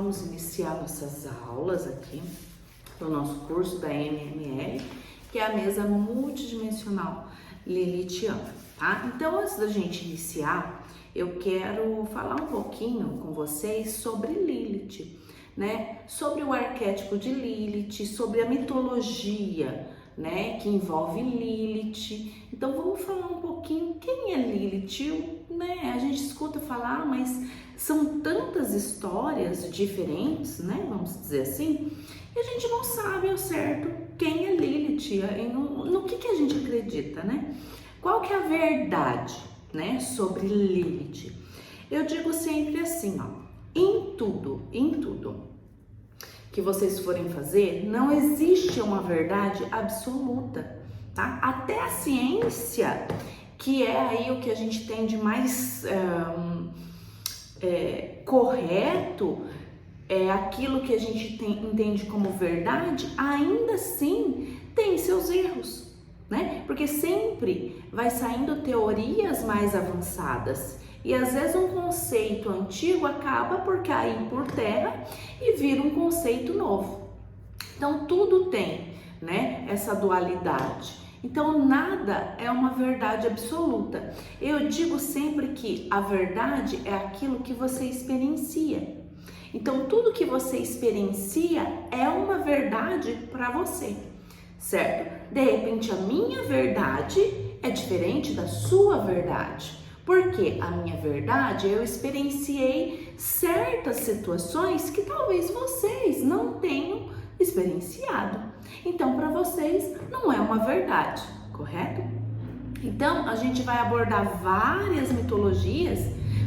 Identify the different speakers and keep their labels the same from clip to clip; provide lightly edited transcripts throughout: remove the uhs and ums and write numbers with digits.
Speaker 1: vamos iniciar nossas aulas aqui do nosso curso da MML, que é a mesa multidimensional lilithiana, tá? Então, antes da gente iniciar, eu quero falar um pouquinho com vocês sobre Lilith, né? Sobre o arquétipo de Lilith, sobre a mitologia, né, que envolve Lilith. Então vamos falar um pouquinho quem é Lilith, né? A gente escuta falar, mas são tantas histórias diferentes, né? Vamos dizer assim, e a gente não sabe ao certo quem é Lilith, no que a gente acredita, né? Qual que é a verdade, né, sobre Lilith? Eu digo sempre assim, ó, em tudo que vocês forem fazer, não existe uma verdade absoluta, tá? Até a ciência, que é aí o que a gente tem de mais correto, é aquilo que a gente entende como verdade, ainda assim tem seus erros, né? Porque sempre vai saindo teorias mais avançadas. E às vezes um conceito antigo acaba por cair por terra e vira um conceito novo. Então tudo tem, né, essa dualidade. Então nada é uma verdade absoluta. Eu digo sempre que a verdade é aquilo que você experiencia. Então tudo que você experiencia é uma verdade para você, certo? De repente a minha verdade é diferente da sua verdade. Porque a minha verdade, eu experienciei certas situações que talvez vocês não tenham experienciado. Então, para vocês, não é uma verdade, correto? Então, a gente vai abordar várias mitologias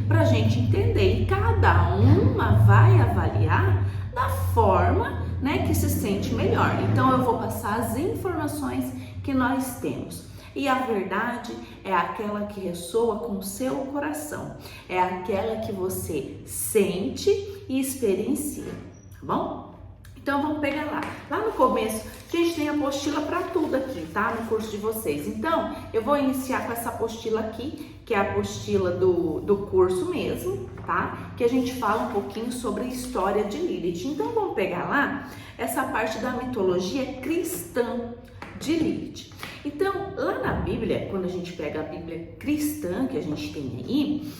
Speaker 1: para a gente entender. E cada uma vai avaliar da forma, né, que se sente melhor. Então, eu vou passar as informações que nós temos. E a verdade é aquela que ressoa com o seu coração, é aquela que você sente e experiencia, tá bom? Então vamos pegar lá no começo, a gente tem apostila para tudo aqui, tá? No curso de vocês. Então eu vou iniciar com essa apostila aqui, que é a apostila do curso mesmo, tá? Que a gente fala um pouquinho sobre a história de Lilith. Então vamos pegar lá essa parte da mitologia cristã de Lilith. Então, lá na Bíblia, quando a gente pega a Bíblia cristã que a gente tem aí,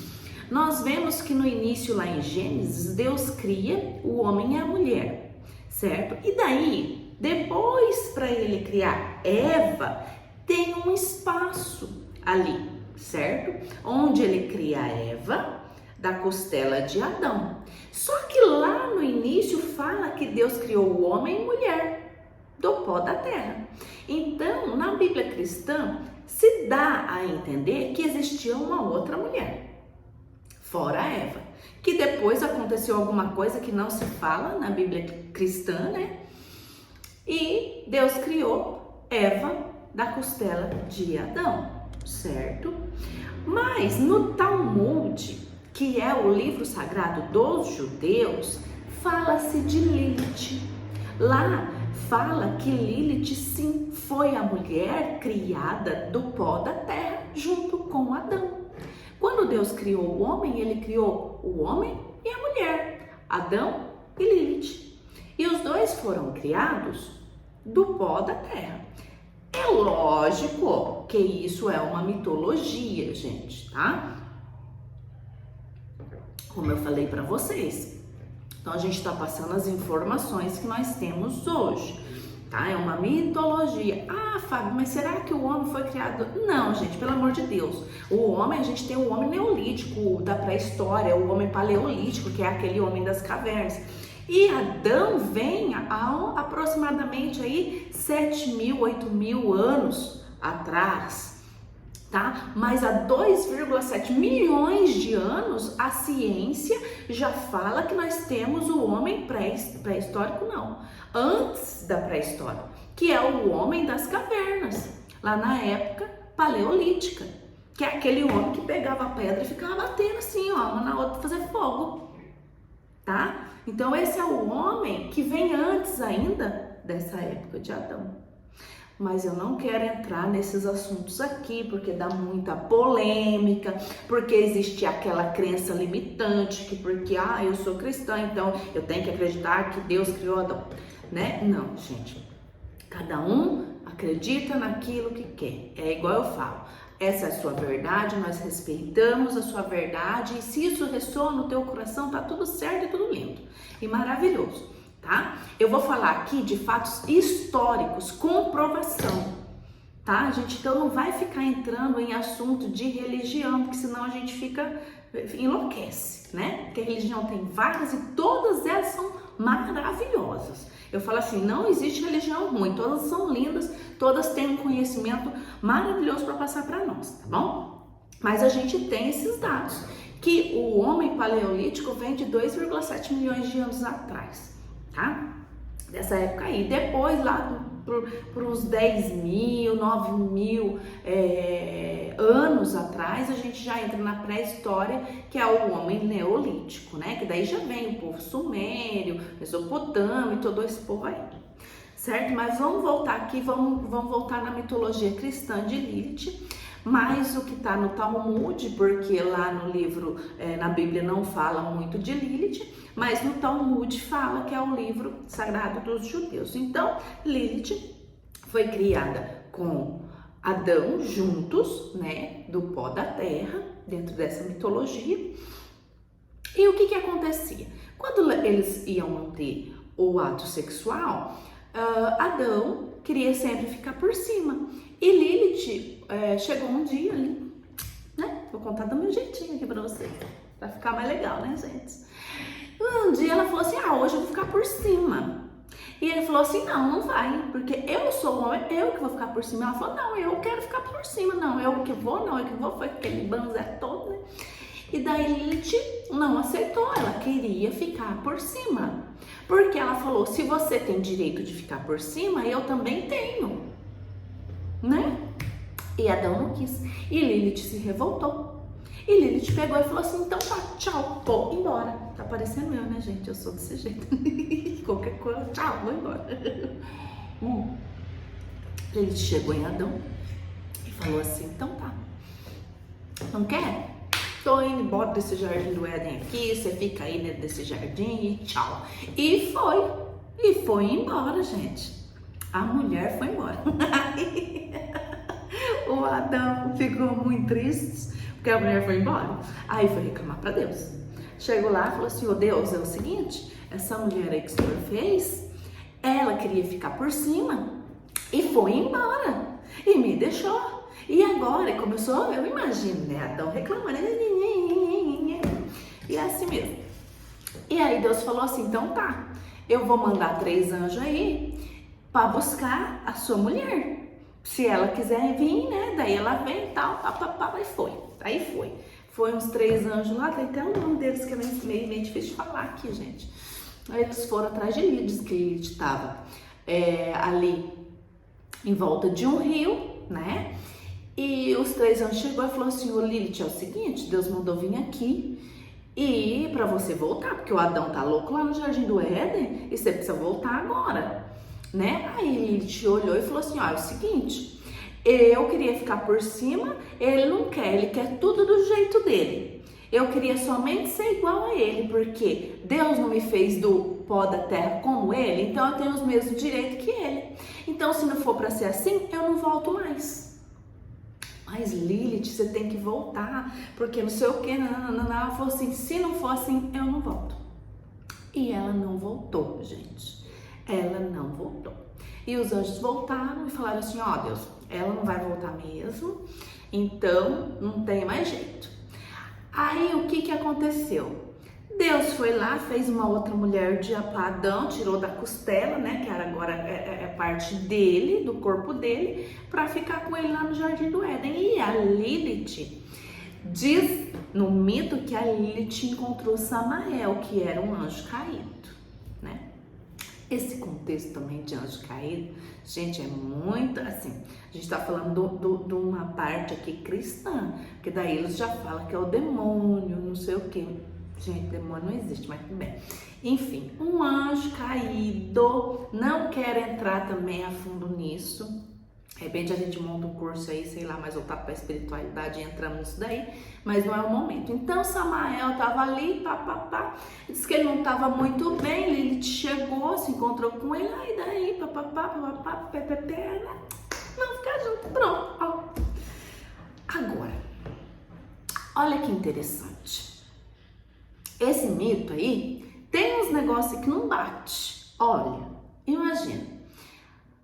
Speaker 1: nós vemos que no início, lá em Gênesis, Deus cria o homem e a mulher, certo? E daí, depois para ele criar Eva, tem um espaço ali, certo? Onde ele cria Eva da costela de Adão. Só que lá no início fala que Deus criou o homem e mulher do pó da terra. Então, na Bíblia cristã, se dá a entender que existia uma outra mulher, fora Eva, que depois aconteceu alguma coisa que não se fala na Bíblia cristã, né? E Deus criou Eva da costela de Adão, certo? Mas no Talmud, que é o livro sagrado dos judeus, fala-se de Lilith. Lá fala que Lilith sim foi a mulher criada do pó da terra junto com Adão. Quando Deus criou o homem, ele criou o homem e a mulher, Adão e Lilith. E os dois foram criados do pó da terra. É lógico que isso é uma mitologia, gente, tá? Como eu falei para vocês. Então, a gente está passando as informações que nós temos hoje, tá? É uma mitologia. Ah, Fábio, mas será que o homem foi criado? Não, gente, pelo amor de Deus. O homem, a gente tem o homem neolítico da pré-história, o homem paleolítico, que é aquele homem das cavernas. E Adão vem há aproximadamente aí 7.000, 8.000 anos atrás, tá? Mas há 2,7 milhões de anos a ciência já fala que nós temos o homem pré-histórico, não, antes da pré-história, que é o homem das cavernas, lá na época paleolítica, que é aquele homem que pegava a pedra e ficava batendo assim, ó, uma na outra pra fazer fogo, tá? Então esse é o homem que vem antes ainda dessa época de Adão. mas eu não quero entrar nesses assuntos aqui, porque dá muita polêmica, porque existe aquela crença limitante, que porque, eu sou cristã, então eu tenho que acreditar que Deus criou Adão, né? Não, gente, cada um acredita naquilo que quer, é igual eu falo, essa é a sua verdade, nós respeitamos a sua verdade, e se isso ressoa no teu coração, tá tudo certo e tudo lindo e maravilhoso. Tá? Eu vou falar aqui de fatos históricos, comprovação, tá? A gente então não vai ficar entrando em assunto de religião, porque senão a gente enlouquece, né? Porque a religião tem várias e todas elas são maravilhosas. Eu falo assim, não existe religião ruim, todas são lindas, todas têm um conhecimento maravilhoso para passar para nós, tá bom? Mas a gente tem esses dados, que o homem paleolítico vem de 2,7 milhões de anos atrás. Tá? Dessa época aí, depois lá por uns 10 mil, 9 mil anos atrás, a gente já entra na pré-história, que é o homem neolítico, né? Que daí já vem o povo sumério, Mesopotâmia e todo esse povo aí, certo? Mas vamos voltar aqui, vamos voltar na mitologia cristã de Lilith, mais o que está no Talmud, porque lá no livro, na Bíblia não fala muito de Lilith, mas no Talmud fala que é o livro sagrado dos judeus. Então, Lilith foi criada com Adão juntos, né, do pó da terra, dentro dessa mitologia. E o que acontecia? Quando eles iam ter o ato sexual, Adão queria sempre ficar por cima. E Lilith chegou um dia ali, né? Vou contar do meu jeitinho aqui pra vocês, pra ficar mais legal, né, gente? Um dia ela falou assim, hoje eu vou ficar por cima. E ele falou assim, não vai, porque eu sou o homem, eu que vou ficar por cima. Ela falou, não, eu quero ficar por cima, não, eu que vou, foi aquele banzé todo, né? E daí Lilith não aceitou, ela queria ficar por cima. Porque ela falou, se você tem direito de ficar por cima, eu também tenho, né? E Adão não quis. E Lilith se revoltou. E Lilith pegou e falou assim, então tá, tchau, vou embora. Tá parecendo eu, né, gente? Eu sou desse jeito. Qualquer coisa, tchau, vou embora. Lilith chegou em Adão e falou assim, então tá, não quer? Tô indo embora desse jardim do Éden aqui, você fica aí dentro desse jardim e tchau. E foi embora, gente. A mulher foi embora. O Adão ficou muito triste, porque a mulher foi embora. Aí foi reclamar para Deus. Chegou lá e falou assim, Deus, é o seguinte, essa mulher aí que o Senhor fez, ela queria ficar por cima e foi embora. E me deixou. E agora começou, eu imagino, né, Adão reclamando. E é assim mesmo. E aí Deus falou assim, então tá, eu vou mandar 3 anjos aí para buscar a sua mulher. Se ela quiser vir, né, daí ela vem e tal, e foi. Aí foi. Foi uns 3 anjos lá, tem até o nome deles que é meio difícil de falar aqui, gente. Aí eles foram atrás de Lilith, que Lilith estava ali em volta de um rio, né? E os 3 anjos chegou e falou assim, Lilith, é o seguinte, Deus mandou vir aqui e para você voltar, porque o Adão tá louco lá no Jardim do Éden e você precisa voltar agora, né? Aí Lilith olhou e falou assim, é o seguinte, eu queria ficar por cima, ele não quer, ele quer tudo do jeito dele. Eu queria somente ser igual a ele, porque Deus não me fez do pó da terra como ele, então eu tenho os mesmos direitos que ele. Então, se não for para ser assim, eu não volto mais. Mas Lilith, você tem que voltar, porque não sei o que, ela falou assim, se não for assim, eu não volto. E ela não voltou, gente. Ela não voltou. E os anjos voltaram e falaram assim, Deus, ela não vai voltar mesmo, então não tem mais jeito. Aí o que aconteceu? Deus foi lá, fez uma outra mulher de Adão, tirou da costela, né, que era agora parte dele, do corpo dele, para ficar com ele lá no Jardim do Éden. E a Lilith diz no mito que a Lilith encontrou Samael, que era um anjo caído, né? Esse contexto também de anjo caído, gente, é muito assim. A gente tá falando de uma parte aqui cristã, porque daí eles já falam que é o demônio, não sei o que. Gente, demônio não existe, mas tudo bem. Enfim, um anjo caído, não quero entrar também a fundo nisso, De repente a gente monta um curso aí, sei lá, mais voltado para a espiritualidade e entramos nisso daí, mas não é o momento. Então Samael estava ali, disse que ele não estava muito bem, Lilith chegou, se encontrou com ele, aí daí, não, ficar junto, pronto, ó. Agora, olha que interessante, esse mito aí tem uns negócios que não bate. Olha, imagina.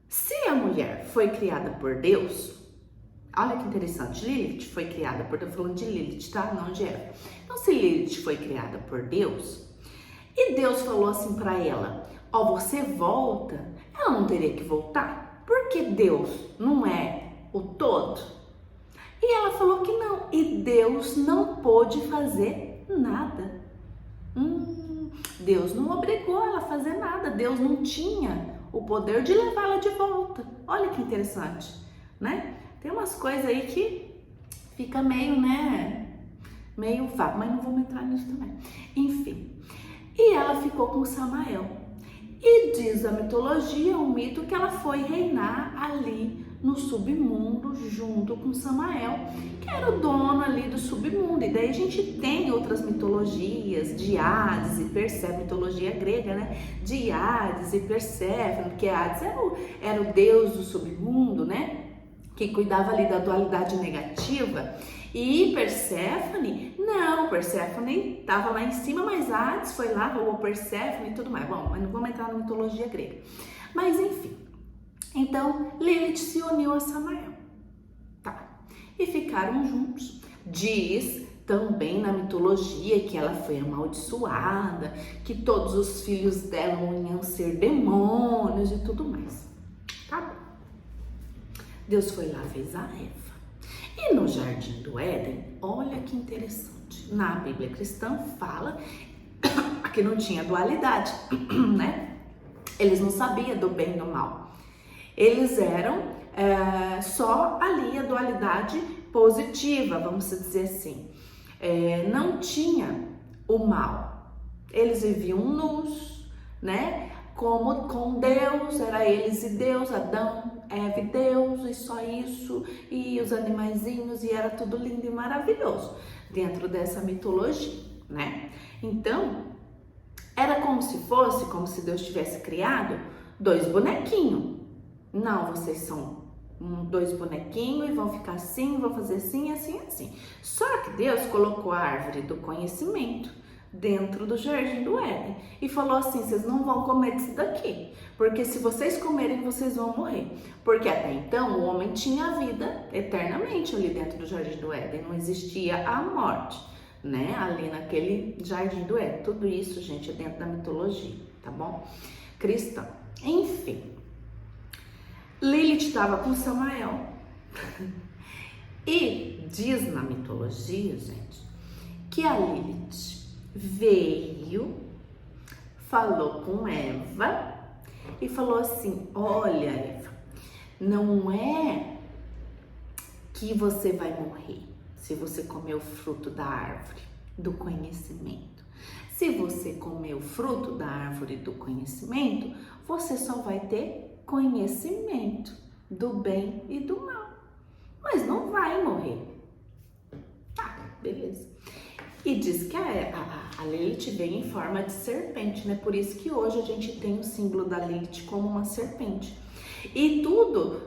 Speaker 1: Se a mulher foi criada por Deus, olha que interessante, Lilith foi criada por Deus, falando de Lilith, tá? Não de Eva. Então, se Lilith foi criada por Deus, e Deus falou assim para ela, ó, você volta, ela não teria que voltar, porque Deus não é o todo. E ela falou que não, e Deus não pôde fazer nada. Deus não obrigou ela a fazer nada, Deus não tinha o poder de levá-la de volta. Olha que interessante, né? Tem umas coisas aí que fica meio, né? Meio vago, mas não vamos entrar nisso também. Enfim, e ela ficou com Samael. E diz a mitologia, o mito, que ela foi reinar ali no submundo junto com Samael, que era o dono ali do submundo. E daí a gente tem outras mitologias de Hades e Perséfone, mitologia grega, né? De Hades e Perséfone, porque Hades era o deus do submundo, né? Que cuidava ali da dualidade negativa. E Perséfone, não, Perséfone estava lá em cima, mas Hades foi lá, roubou Perséfone e tudo mais. Bom, mas não vamos entrar na mitologia grega. Mas enfim, então Lilith se uniu a Samael, tá? E ficaram juntos. Diz também na mitologia que ela foi amaldiçoada, que todos os filhos dela iam ser demônios e tudo mais. Tá bom. Deus foi lá, fez a Eva. E no Jardim do Éden, olha que interessante, na Bíblia cristã fala que não tinha dualidade, né? Eles não sabiam do bem e do mal. Eles eram só ali a dualidade positiva, vamos dizer assim. Não tinha o mal. Eles viviam nus, né? Como com Deus, era eles e Deus, Adão, Eva e Deus, e só isso, e os animaizinhos, e era tudo lindo e maravilhoso dentro dessa mitologia, né? Então, era como se Deus tivesse criado dois bonequinhos. Não, vocês são dois bonequinhos e vão ficar assim, vão fazer assim, assim, assim. Só que Deus colocou a árvore do conhecimento dentro do Jardim do Éden e falou assim, vocês não vão comer disso daqui, porque se vocês comerem, vocês vão morrer. Porque até então o homem tinha vida eternamente ali dentro do Jardim do Éden, não existia a morte, né? Ali naquele Jardim do Éden. Tudo isso, gente, é dentro da mitologia, tá bom? Cristã. Enfim, Lilith estava com Samael e diz na mitologia, gente, que a Lilith veio, falou com Eva e falou assim, olha Eva, não é que você vai morrer se você comer o fruto da árvore do conhecimento. Se você comer o fruto da árvore do conhecimento, você só vai ter conhecimento do bem e do mal, mas não vai morrer. Tá, beleza. E diz que a Lilith vem em forma de serpente, né? Por isso que hoje a gente tem o símbolo da Lilith como uma serpente. E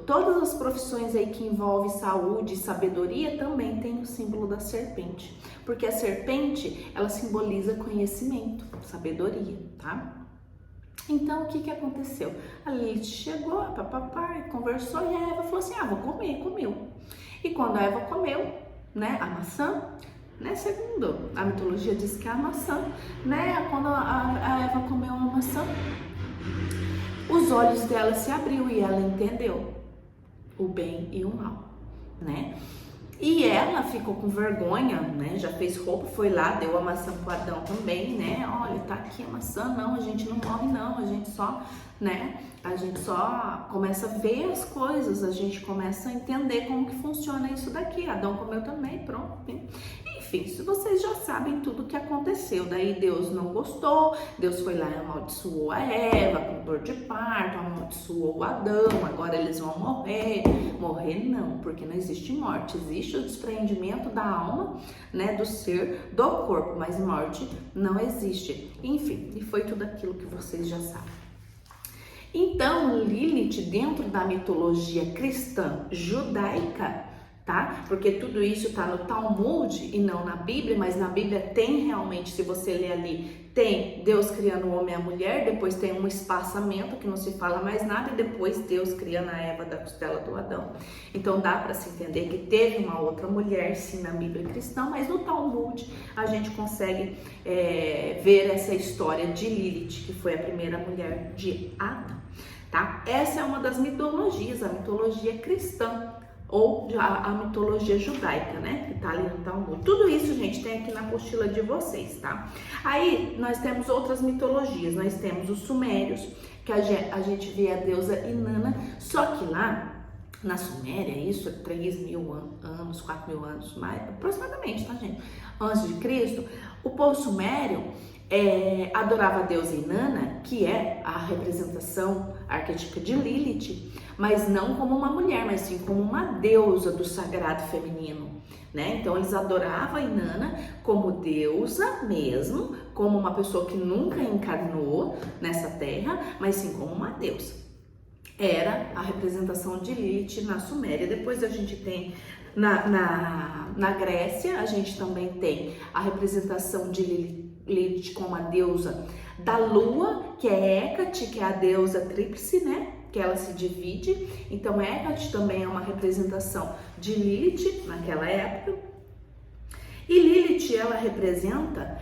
Speaker 1: todas as profissões aí que envolvem saúde e sabedoria também tem o símbolo da serpente. Porque a serpente, ela simboliza conhecimento, sabedoria, tá? Então, o que aconteceu? A Lilith chegou, conversou e a Eva falou assim, vou comer, comeu. E quando a Eva comeu, né, a maçã, né, segundo a mitologia diz que é a maçã, né, quando a Eva comeu a maçã, os olhos dela se abriu e ela entendeu o bem e o mal, né? E ela ficou com vergonha, né? Já fez roupa, foi lá, deu a maçã pro Adão também, né? Olha, tá aqui a maçã, não, a gente não morre não, a gente só, né? A gente só começa a ver as coisas, a gente começa a entender como que funciona isso daqui. Adão comeu também, pronto. Enfim, se vocês já sabem tudo o que aconteceu, daí Deus não gostou, Deus foi lá e amaldiçoou a Eva com dor de parto, amaldiçoou o Adão, agora eles vão morrer. Morrer não, porque não existe morte, existe o desprendimento da alma, né, do ser, do corpo, mas morte não existe. Enfim, e foi tudo aquilo que vocês já sabem. Então, Lilith, dentro da mitologia cristã judaica, tá? Porque tudo isso está no Talmud e não na Bíblia, mas na Bíblia tem realmente, se você ler ali, tem Deus criando o homem e a mulher, depois tem um espaçamento que não se fala mais nada, e depois Deus criando a Eva da costela do Adão. Então dá para se entender que teve uma outra mulher, sim, na Bíblia cristã, mas no Talmud a gente consegue ver essa história de Lilith, que foi a primeira mulher de Adão, tá? Essa é uma das mitologias, a mitologia cristã, ou a mitologia judaica, né, que tá ali no Talmud. Tudo isso, gente, tem aqui na apostila de vocês, tá? Aí, nós temos outras mitologias, nós temos os sumérios, que a gente vê a deusa Inanna, só que lá, na Suméria, isso é 3.000 anos, 4.000 anos, mais, aproximadamente, tá, gente? Antes de Cristo, o povo sumério adorava a deusa Inanna, que é a representação arquetípica de Lilith, mas não como uma mulher, mas sim como uma deusa do sagrado feminino, né? Então eles adoravam a Inanna como deusa mesmo, como uma pessoa que nunca encarnou nessa terra, mas sim como uma deusa. Era a representação de Lilith na Suméria. Depois a gente tem na Grécia, a gente também tem a representação de Lilith como a deusa da lua, que é Hécate, que é a deusa tríplice, né? Que ela se divide. Então Hécate também é uma representação de Lilith naquela época. E Lilith, ela representa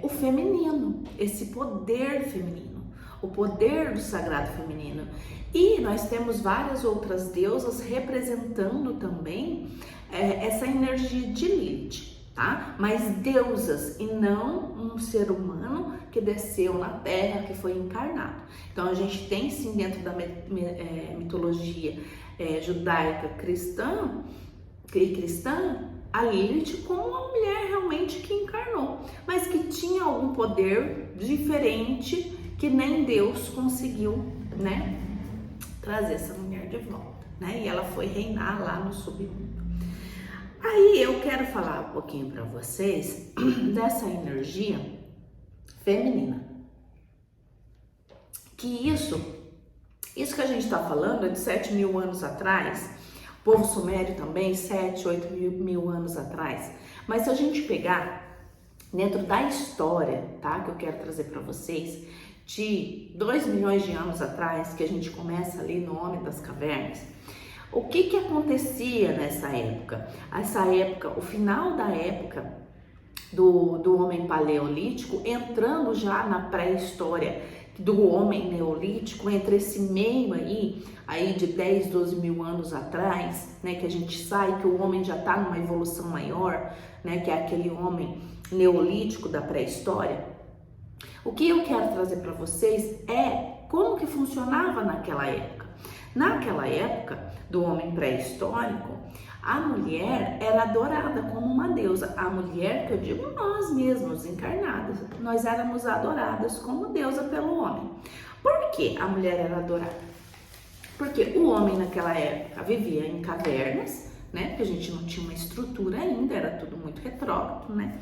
Speaker 1: o feminino, esse poder feminino, o poder do sagrado feminino. E nós temos várias outras deusas representando também essa energia de Lilith, tá? Mas deusas e não um ser humano que desceu na Terra, que foi encarnado. Então a gente tem sim dentro da mitologia judaica cristã a Lilith como uma mulher realmente que encarnou, mas que tinha algum poder diferente que nem Deus conseguiu, né, trazer essa mulher de volta, né? E ela foi reinar lá no submundo. Aí eu quero falar um pouquinho para vocês dessa energia feminina. Que isso que a gente está falando é de 7.000 anos atrás, o povo sumério também, 8.000 anos atrás. Mas se a gente pegar dentro da história, tá, que eu quero trazer para vocês, de 2 milhões de anos atrás, que a gente começa ali no Homem das Cavernas, o que acontecia nessa época? Essa época, o final da época do homem paleolítico, entrando já na pré-história do homem neolítico, entre esse meio aí de 10, 12 mil anos atrás, né, que a gente sai, que o homem já está numa evolução maior, né, que é aquele homem neolítico da pré-história. O que eu quero trazer para vocês é como que funcionava naquela época. Naquela época do homem pré-histórico, a mulher era adorada como uma deusa. A mulher, que eu digo nós mesmos, encarnadas, nós éramos adoradas como deusa pelo homem. Por que a mulher era adorada? Porque o homem naquela época vivia em cavernas, né? Porque a gente não tinha uma estrutura ainda, era tudo muito retrógrado, né?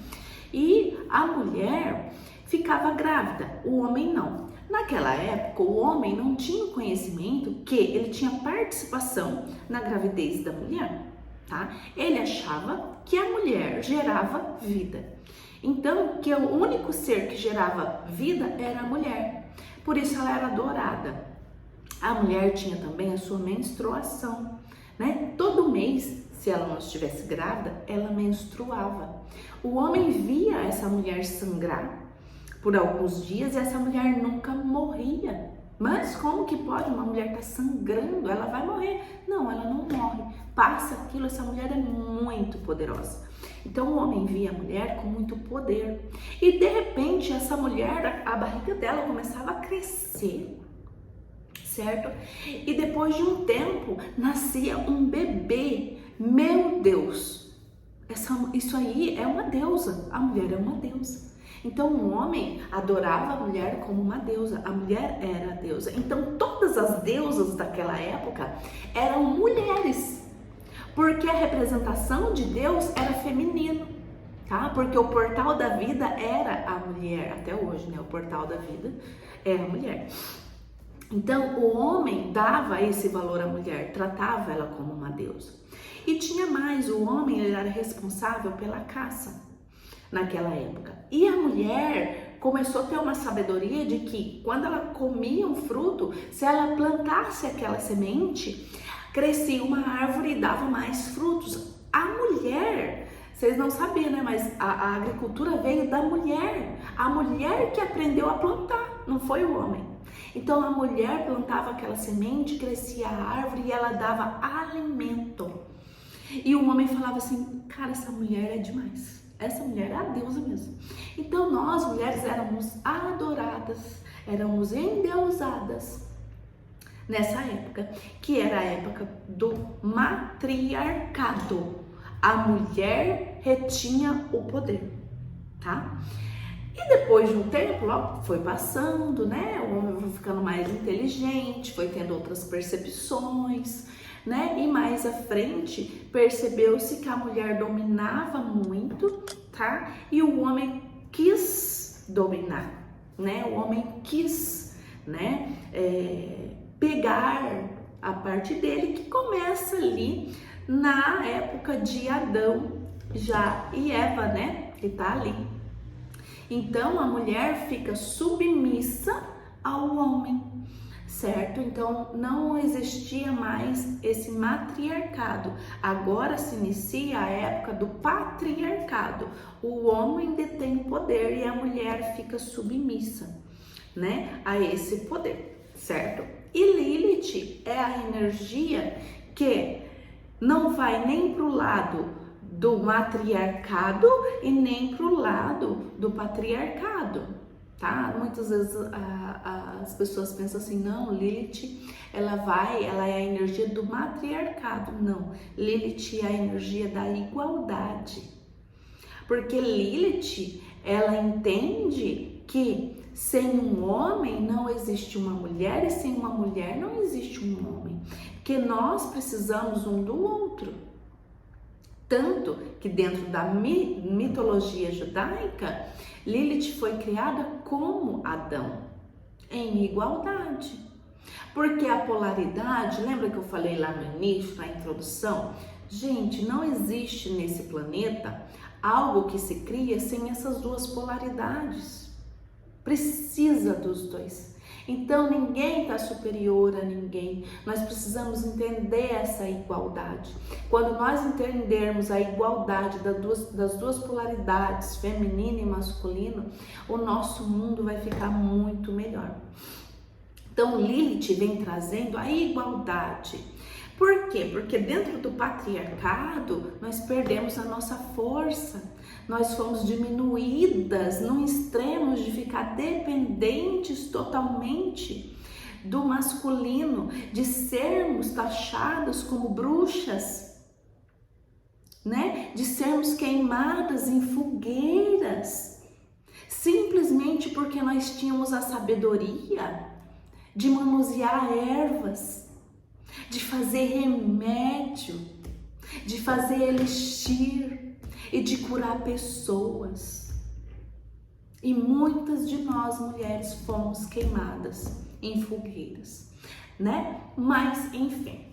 Speaker 1: E a mulher ficava grávida, o homem não. Naquela época, o homem não tinha o conhecimento que ele tinha participação na gravidez da mulher, tá? Ele achava que a mulher gerava vida. Então, que o único ser que gerava vida era a mulher. Por isso ela era adorada. A mulher tinha também a sua menstruação, né? Todo mês, se ela não estivesse grávida, ela menstruava. O homem via essa mulher sangrar por alguns dias e essa mulher nunca morria. Mas como que pode uma mulher estar sangrando? Ela vai morrer. Não, ela não morre. Passa aquilo, essa mulher é muito poderosa. Então o homem via a mulher com muito poder. E de repente essa mulher, a barriga dela começava a crescer, certo? E depois de um tempo nascia um bebê. Meu Deus! Isso aí é uma deusa, a mulher é uma deusa. Então o homem adorava a mulher como uma deusa, a mulher era a deusa. Então todas as deusas daquela época eram mulheres, porque a representação de Deus era feminino, tá? Porque o portal da vida era a mulher, até hoje, né? O portal da vida era a mulher. Então o homem dava esse valor à mulher, tratava ela como uma deusa. E tinha mais, o homem ele era responsável pela caça naquela época. E a mulher começou a ter uma sabedoria de que quando ela comia um fruto, se ela plantasse aquela semente, crescia uma árvore e dava mais frutos. A mulher, vocês não sabiam, né? Mas a agricultura veio da mulher. A mulher que aprendeu a plantar, não foi o homem. Então a mulher plantava aquela semente, crescia a árvore e ela dava alimento. E o homem falava assim, cara, essa mulher é demais. Essa mulher é a deusa mesmo. Então nós, mulheres, éramos adoradas, éramos endeusadas nessa época, que era a época do matriarcado. A mulher retinha o poder, tá? E depois de um tempo, logo foi passando, né? O homem foi ficando mais inteligente, foi tendo outras percepções, né? E mais à frente percebeu-se que a mulher dominava muito, tá? E o homem quis dominar, né? O homem quis, né? Pegar a parte dele, que começa ali na época de Adão já e Eva, né? Que tá ali. Então a mulher fica submissa ao homem, certo? Então não existia mais esse matriarcado. Agora se inicia a época do patriarcado. O homem detém o poder e a mulher fica submissa, né, a esse poder, certo? E Lilith é a energia que não vai nem para o lado do matriarcado e nem para o lado do patriarcado, tá? Muitas vezes as pessoas pensam assim, não, Lilith, ela é a energia do matriarcado. Não, Lilith é a energia da igualdade. Porque Lilith, ela entende que sem um homem não existe uma mulher e sem uma mulher não existe um homem. Que nós precisamos um do outro. Tanto que dentro da mitologia judaica, Lilith foi criada como Adão, em igualdade. Porque a polaridade, lembra que eu falei lá no início, na introdução? Gente, não existe nesse planeta algo que se cria sem essas duas polaridades. Precisa dos dois. Então ninguém está superior a ninguém, nós precisamos entender essa igualdade. Quando nós entendermos a igualdade das duas polaridades, feminino e masculino, o nosso mundo vai ficar muito melhor. Então Lilith vem trazendo a igualdade. Por quê? Porque dentro do patriarcado nós perdemos a nossa força. Nós fomos diminuídas num extremo de ficar dependentes totalmente do masculino, de sermos taxadas como bruxas, né? De sermos queimadas em fogueiras, simplesmente porque nós tínhamos a sabedoria de manusear ervas, de fazer remédio, de fazer elixir e de curar pessoas. E muitas de nós mulheres fomos queimadas em fogueiras, né? Mas enfim,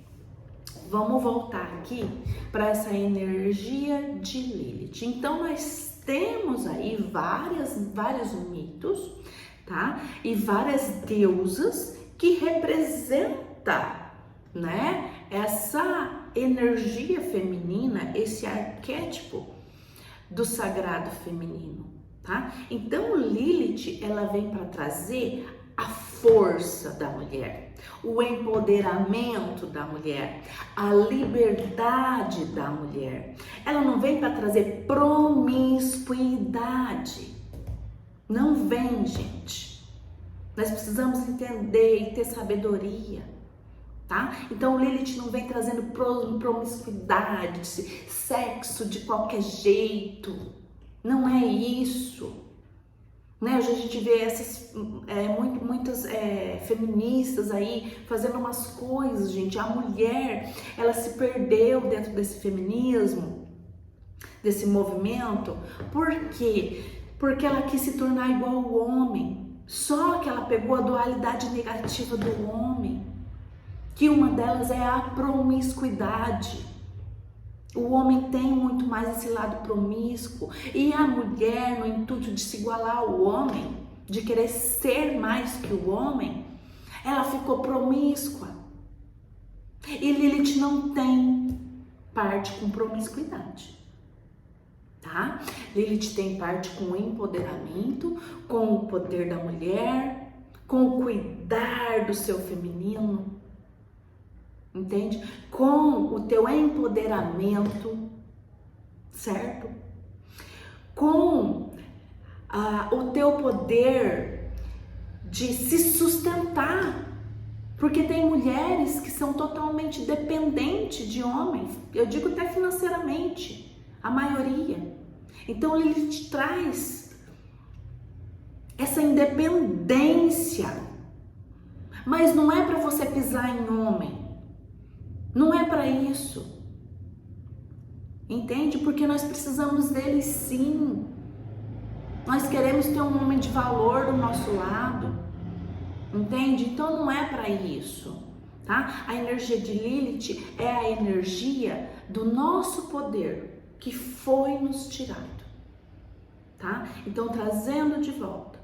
Speaker 1: vamos voltar aqui para essa energia de Lilith. Então nós temos aí vários mitos, tá? E várias deusas que representam, né, essa energia feminina, esse arquétipo do sagrado feminino, tá? Então Lilith, ela vem para trazer a força da mulher, o empoderamento da mulher, a liberdade da mulher. Ela não vem para trazer promiscuidade. Não vem, gente. Nós precisamos entender e ter sabedoria, tá? Então Lilith não vem trazendo promiscuidade, sexo de qualquer jeito. Não é isso. Né? Hoje a gente vê muitas feministas aí fazendo umas coisas, gente. A mulher, ela se perdeu dentro desse feminismo, desse movimento. Por quê? Porque ela quis se tornar igual ao homem. Só que ela pegou a dualidade negativa do homem, que uma delas é a promiscuidade. O homem tem muito mais esse lado promíscuo, e a mulher, no intuito de se igualar ao homem, de querer ser mais que o homem, ela ficou promíscua. E Lilith não tem parte com promiscuidade, tá? Lilith tem parte com o empoderamento, com o poder da mulher, com o cuidar do seu feminino, entende? Com o teu empoderamento, certo? Com o teu poder de se sustentar, porque tem mulheres que são totalmente dependentes de homens, eu digo até financeiramente, a maioria. Então ele te traz essa independência, mas não é para você pisar em homem. Não é para isso, entende? Porque nós precisamos dele sim. Nós queremos ter um homem de valor do nosso lado, entende? Então não é para isso, tá? A energia de Lilith é a energia do nosso poder que foi nos tirado, tá? Então trazendo de volta.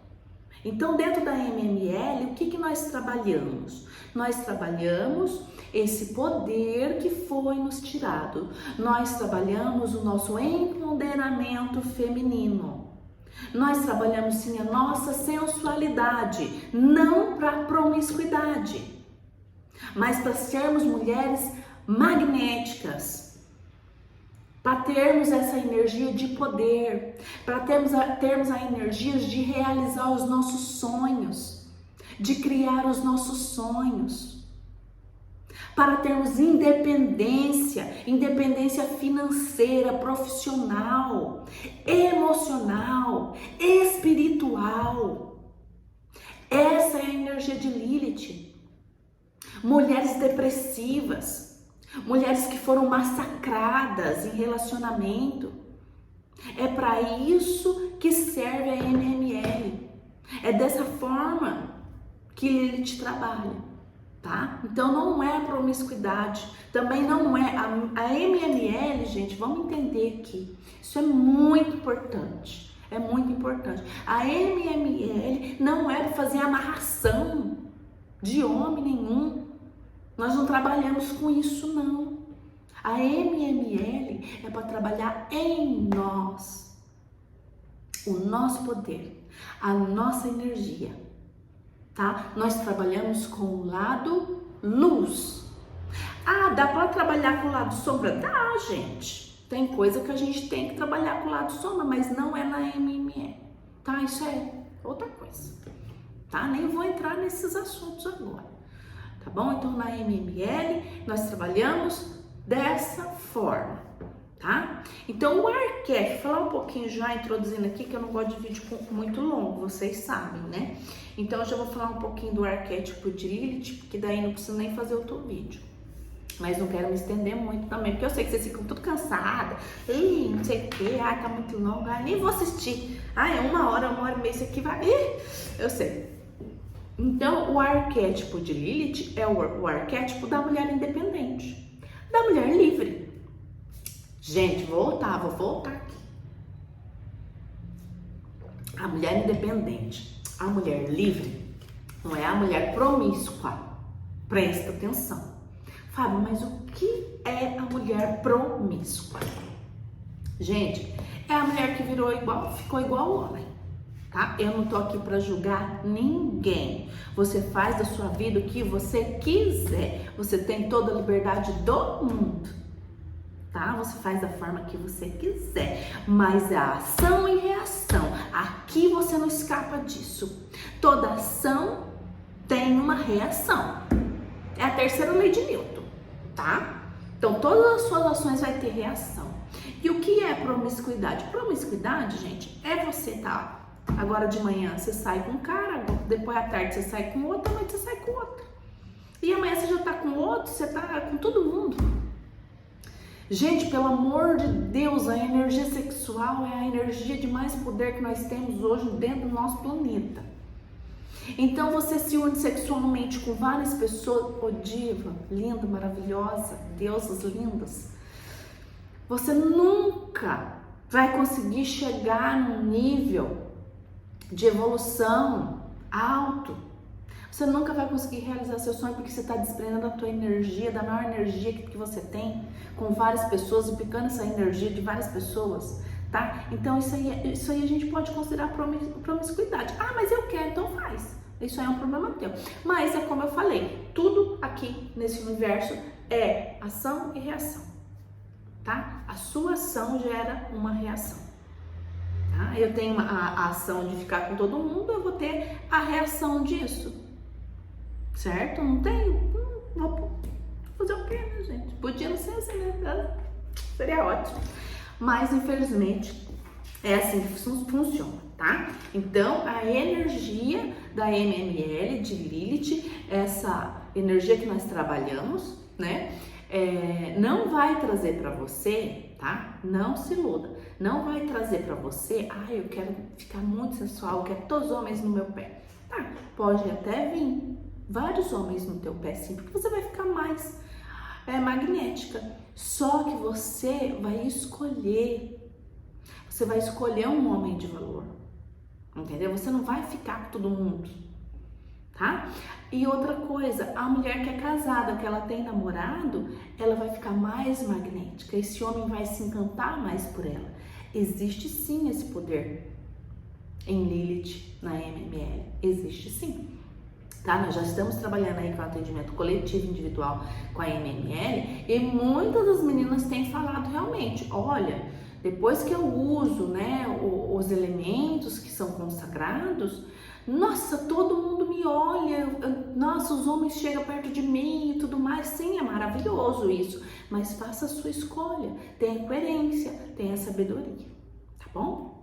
Speaker 1: Então dentro da MML, o que nós trabalhamos? Nós trabalhamos esse poder que foi nos tirado. Nós trabalhamos o nosso empoderamento feminino. Nós trabalhamos sim a nossa sensualidade, não para promiscuidade, mas para sermos mulheres magnéticas, para termos essa energia de poder, para termos a energia de realizar os nossos sonhos, de criar os nossos sonhos, para termos independência financeira, profissional, emocional, espiritual. Essa é a energia de Lilith. Mulheres depressivas, mulheres que foram massacradas em relacionamento. É para isso que serve a MML. É dessa forma que Lilith trabalha. Tá? Então não é promiscuidade, também não é a MML, gente, vamos entender aqui, isso é muito importante, a MML não é para fazer amarração de homem nenhum, nós não trabalhamos com isso não, a MML é para trabalhar em nós, o nosso poder, a nossa energia. Tá? Nós trabalhamos com o lado luz. Ah, dá para trabalhar com o lado sombra? Dá, gente. Tem coisa que a gente tem que trabalhar com o lado sombra, mas não é na MML. Tá? Isso é outra coisa. Tá? Nem vou entrar nesses assuntos agora. Tá bom? Então, na MML, nós trabalhamos dessa forma. Tá? Então, o arquétipo, falar um pouquinho já introduzindo aqui, que eu não gosto de vídeo muito longo, vocês sabem, né? Então, eu já vou falar um pouquinho do arquétipo de Lilith, porque daí não preciso nem fazer outro vídeo. Mas não quero me estender muito também, porque eu sei que vocês ficam tudo cansadas. Ih, não sei o que, tá muito longo, nem vou assistir. É 1 hora e meia, isso aqui vai... eu sei. Então, o arquétipo de Lilith é o arquétipo da mulher independente, da mulher livre. Gente, vou voltar aqui. A mulher independente, a mulher livre, não é a mulher promíscua. Presta atenção. Fábio, mas o que é a mulher promíscua? Gente, é a mulher que ficou igual ao homem, tá? Eu não tô aqui para julgar ninguém. Você faz da sua vida o que você quiser. Você tem toda a liberdade do mundo. Tá? Você faz da forma que você quiser, mas a ação e reação, aqui você não escapa disso. Toda ação tem uma reação. É a terceira lei de Newton, tá? Então, todas as suas ações vai ter reação. E o que é promiscuidade? Promiscuidade, gente, é você tá, agora de manhã você sai com um cara, depois à tarde você sai com outro, à noite você sai com outro. E amanhã você já tá com outro, você tá com todo mundo. Gente, pelo amor de Deus, a energia sexual é a energia de mais poder que nós temos hoje dentro do nosso planeta. Então você se une sexualmente com várias pessoas, diva, linda, maravilhosa, deusas lindas. Você nunca vai conseguir chegar num nível de evolução alto. Você nunca vai conseguir realizar seu sonho porque você está desprendendo a tua energia, da maior energia que você tem, com várias pessoas e picando essa energia de várias pessoas, tá? Então isso aí a gente pode considerar promiscuidade. Ah, mas eu quero, então faz. Isso aí é um problema teu. Mas é como eu falei, tudo aqui nesse universo é ação e reação, tá? A sua ação gera uma reação. Tá? Eu tenho a ação de ficar com todo mundo, eu vou ter a reação disso. Certo? Não tenho? Vou fazer o quê, né, gente? Podia não ser assim, né? Seria ótimo. Mas, infelizmente, é assim que funciona, tá? Então, a energia da MML, de Lilith, essa energia que nós trabalhamos, né? Não vai trazer para você, tá? Não se iluda. Não vai trazer para você, eu quero ficar muito sensual, eu quero todos os homens no meu pé. Tá, pode até vir vários homens no teu pé, sim, porque você vai ficar mais magnética. Só que você vai escolher um homem de valor, entendeu? Você não vai ficar com todo mundo, tá? E outra coisa, a mulher que é casada, que ela tem namorado, ela vai ficar mais magnética, esse homem vai se encantar mais por ela. Existe sim esse poder em Lilith, na MML, existe sim. Tá? Nós já estamos trabalhando aí com atendimento coletivo, individual com a MML e muitas das meninas têm falado realmente, olha, depois que eu uso, né, os elementos que são consagrados, nossa, todo mundo me olha, nossa, os homens chegam perto de mim e tudo mais. Sim, é maravilhoso isso, mas faça a sua escolha, tenha coerência, tenha sabedoria, tá bom?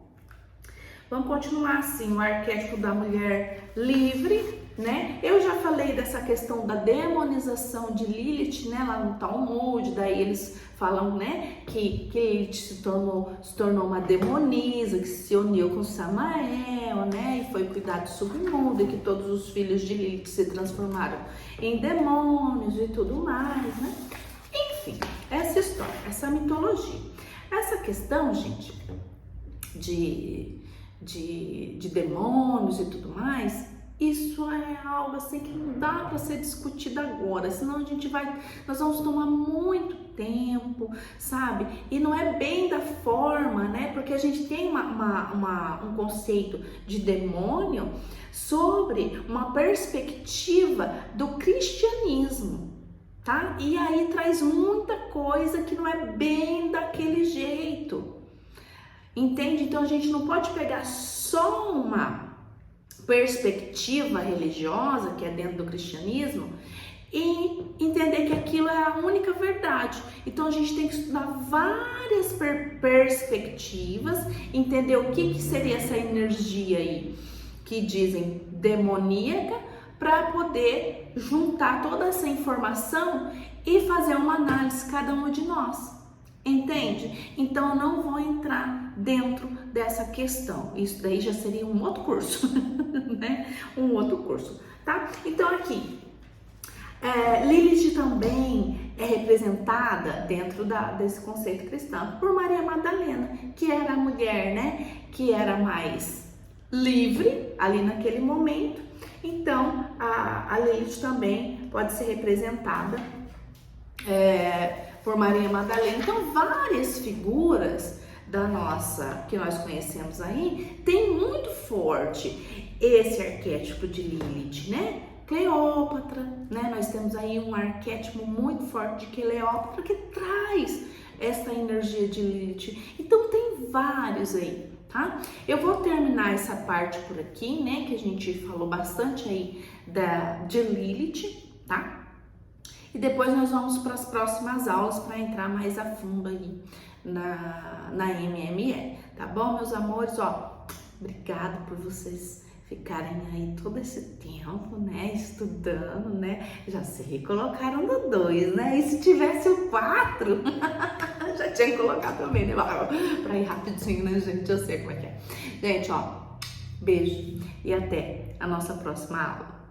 Speaker 1: Vamos continuar assim, o arquétipo da mulher livre, né? Eu já falei dessa questão da demonização de Lilith, né? Lá no Talmud, daí eles falam, né? Que Lilith se tornou uma demonisa, que se uniu com Samael, né? E foi cuidar do submundo, e que todos os filhos de Lilith se transformaram em demônios e tudo mais, né? Enfim, essa história, essa mitologia. Essa questão, gente, de demônios e tudo mais, isso é algo assim que não dá para ser discutido agora, senão nós vamos tomar muito tempo, sabe? E não é bem da forma, né? Porque a gente tem um conceito de demônio sobre uma perspectiva do cristianismo, tá? E aí traz muita coisa que não é bem daquele jeito. Entende? Então a gente não pode pegar só uma perspectiva religiosa, que é dentro do cristianismo, e entender que aquilo é a única verdade. Então a gente tem que estudar várias perspectivas, entender o que seria essa energia aí, que dizem demoníaca, para poder juntar toda essa informação e fazer uma análise cada um de nós. Entende? Então eu não vou entrar dentro dessa questão. Isso daí já seria um outro curso, né? Um outro curso, tá? Então aqui, Lilith também é representada dentro desse conceito cristão por Maria Madalena, que era a mulher, né? Que era mais livre ali naquele momento. Então a Lilith também pode ser representada por Maria Madalena. Então, várias figuras que nós conhecemos aí, tem muito forte esse arquétipo de Lilith, né? Cleópatra, né? Nós temos aí um arquétipo muito forte de Cleópatra que traz essa energia de Lilith. Então, tem vários aí, tá? Eu vou terminar essa parte por aqui, né? Que a gente falou bastante aí de Lilith, tá? E depois nós vamos para as próximas aulas para entrar mais a fundo aí na MME, tá bom, meus amores? Ó, obrigado por vocês ficarem aí todo esse tempo, né, estudando, né? Já sei, colocaram no 2, né? E se tivesse o 4, já tinha colocado também, né? Pra ir rapidinho, né, gente? Eu sei como é que é. Gente, ó, beijo e até a nossa próxima aula.